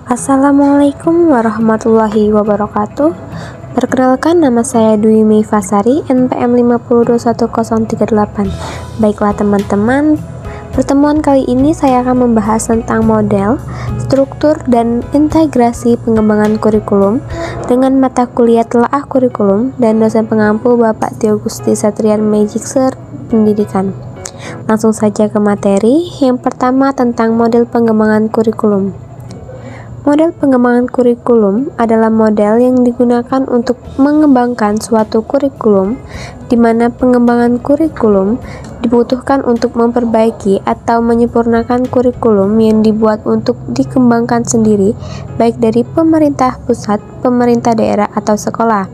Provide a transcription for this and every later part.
Assalamualaikum warahmatullahi wabarakatuh. Perkenalkan, nama saya Dwi Mei Fasari, NPM 5021038. Baiklah teman-teman, pertemuan kali ini saya akan membahas tentang model, struktur, dan integrasi pengembangan kurikulum dengan mata kuliah telaah kurikulum dan dosen pengampu Bapak Tio Gusti Satrian Magister Pendidikan. Langsung saja ke materi. Yang pertama tentang model pengembangan kurikulum. Model pengembangan kurikulum adalah model yang digunakan untuk mengembangkan suatu kurikulum, di mana pengembangan kurikulum dibutuhkan untuk memperbaiki atau menyempurnakan kurikulum yang dibuat untuk dikembangkan sendiri, baik dari pemerintah pusat, pemerintah daerah, atau sekolah.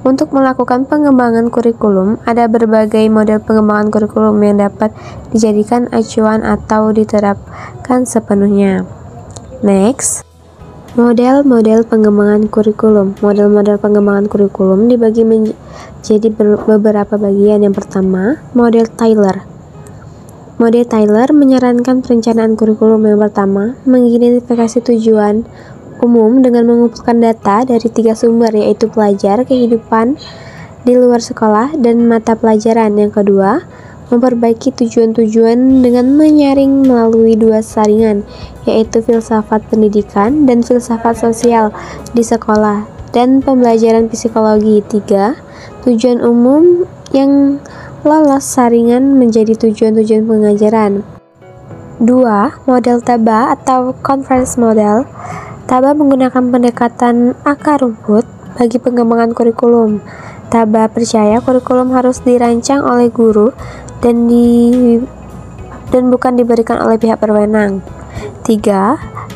Untuk melakukan pengembangan kurikulum, ada berbagai model pengembangan kurikulum yang dapat dijadikan acuan atau diterapkan sepenuhnya. Next, model-model pengembangan kurikulum. Model-model pengembangan kurikulum dibagi menjadi beberapa bagian. Yang pertama, model Taylor. Model Taylor menyarankan perencanaan kurikulum. Yang pertama, mengidentifikasi tujuan umum dengan mengumpulkan data dari 3 sumber, yaitu pelajar, kehidupan di luar sekolah, dan mata pelajaran. Yang kedua, memperbaiki tujuan-tujuan dengan menyaring melalui 2 saringan, yaitu filsafat pendidikan dan filsafat sosial di sekolah dan pembelajaran psikologi. 3. Tujuan umum yang lolos saringan menjadi tujuan-tujuan pengajaran. 2. Model TABA atau Conference Model. TABA menggunakan pendekatan akar rumput bagi pengembangan kurikulum. TABA percaya kurikulum harus dirancang oleh guru dan bukan diberikan oleh pihak berwenang. 3.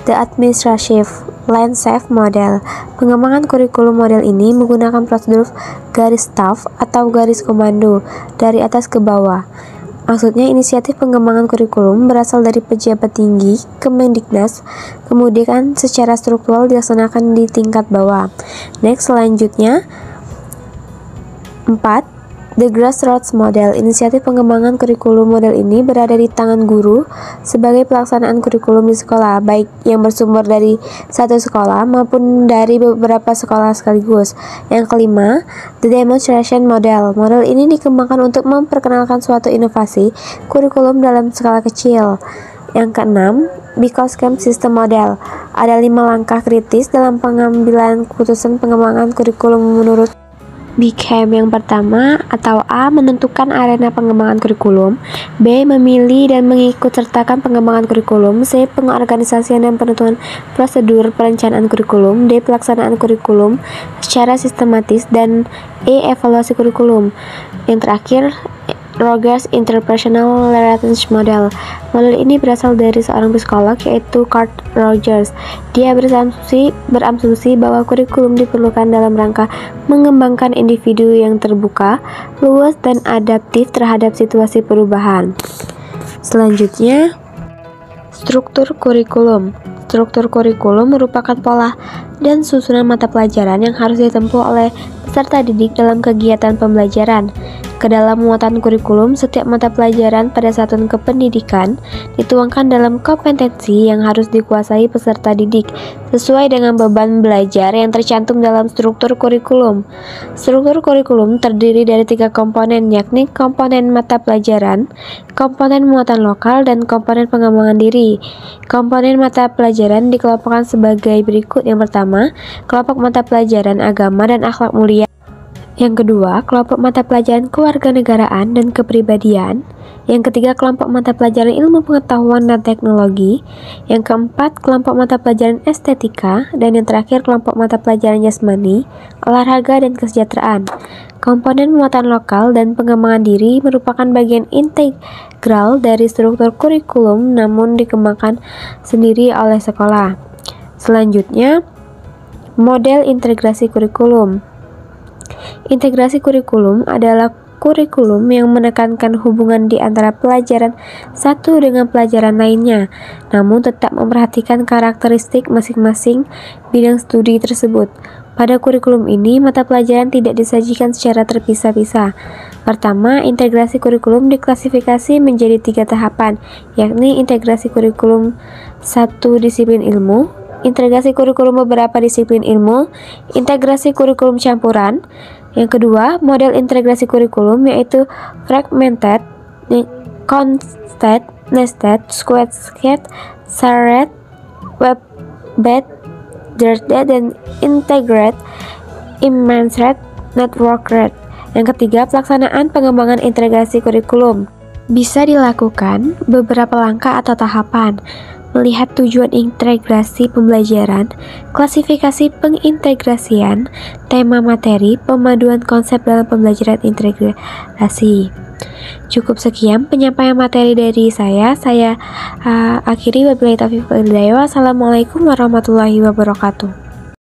The Administrative Landscape Model. Pengembangan kurikulum model ini menggunakan prosedur garis staff atau garis komando dari atas ke bawah. Maksudnya, inisiatif pengembangan kurikulum berasal dari pejabat tinggi Kemendiknas, kemudian secara struktural dilaksanakan di tingkat bawah. Next, selanjutnya 4. The Grassroots Model. Inisiatif pengembangan kurikulum model ini berada di tangan guru sebagai pelaksanaan kurikulum di sekolah, baik yang bersumber dari satu sekolah maupun dari beberapa sekolah sekaligus. Yang kelima, The Demonstration Model. Model ini dikembangkan untuk memperkenalkan suatu inovasi kurikulum dalam skala kecil. Yang keenam, Because Camp System Model. Ada 5 langkah kritis dalam pengambilan keputusan pengembangan kurikulum menurut BCAM. Yang pertama atau A, menentukan arena pengembangan kurikulum. B, memilih dan mengikutsertakan pengembangan kurikulum. C, pengorganisasian dan penentuan prosedur perencanaan kurikulum. D, pelaksanaan kurikulum secara sistematis. Dan E, evaluasi kurikulum. Yang terakhir, Rogers Interpersonal Relations Model. Model ini berasal dari seorang psikolog, yaitu Carl Rogers. Dia berasumsi bahwa kurikulum diperlukan dalam rangka mengembangkan individu yang terbuka, luas, dan adaptif terhadap situasi perubahan. Selanjutnya, struktur kurikulum. Struktur kurikulum merupakan pola dan susunan mata pelajaran yang harus ditempuh oleh peserta didik dalam kegiatan pembelajaran. Kedalam muatan kurikulum, setiap mata pelajaran pada satuan kependidikan dituangkan dalam kompetensi yang harus dikuasai peserta didik sesuai dengan beban belajar yang tercantum dalam struktur kurikulum. Struktur kurikulum terdiri dari 3 komponen, yakni komponen mata pelajaran, komponen muatan lokal, dan komponen pengembangan diri. Komponen mata pelajaran dikelompokkan sebagai berikut. Yang pertama, kelompok mata pelajaran agama dan akhlak mulia. Yang kedua, kelompok mata pelajaran kewarganegaraan dan kepribadian. Yang ketiga, kelompok mata pelajaran ilmu pengetahuan dan teknologi. Yang keempat, kelompok mata pelajaran estetika. Dan yang terakhir, kelompok mata pelajaran jasmani, olahraga, dan kesejahteraan. Komponen muatan lokal dan pengembangan diri merupakan bagian integral dari struktur kurikulum, namun dikembangkan sendiri oleh sekolah. Selanjutnya, model integrasi kurikulum. Integrasi kurikulum adalah kurikulum yang menekankan hubungan di antara pelajaran satu dengan pelajaran lainnya, namun tetap memperhatikan karakteristik masing-masing bidang studi tersebut. Pada kurikulum ini, mata pelajaran tidak disajikan secara terpisah-pisah. Pertama, integrasi kurikulum diklasifikasi menjadi 3 tahapan, yakni integrasi kurikulum satu disiplin ilmu, integrasi kurikulum beberapa disiplin ilmu, integrasi kurikulum campuran. Yang kedua, model integrasi kurikulum yaitu fragmented, constant, nested, squared, shared, web-based, dan integrated, immersive, networked. Yang ketiga, pelaksanaan pengembangan integrasi kurikulum. Bisa dilakukan beberapa langkah atau tahapan. Melihat tujuan integrasi pembelajaran, klasifikasi pengintegrasian, tema materi, pemaduan konsep dalam pembelajaran integrasi. Cukup sekian penyampaian materi dari saya. Saya akhiri, wabillahi taufiq wal hidayah. Wassalamualaikum warahmatullahi wabarakatuh.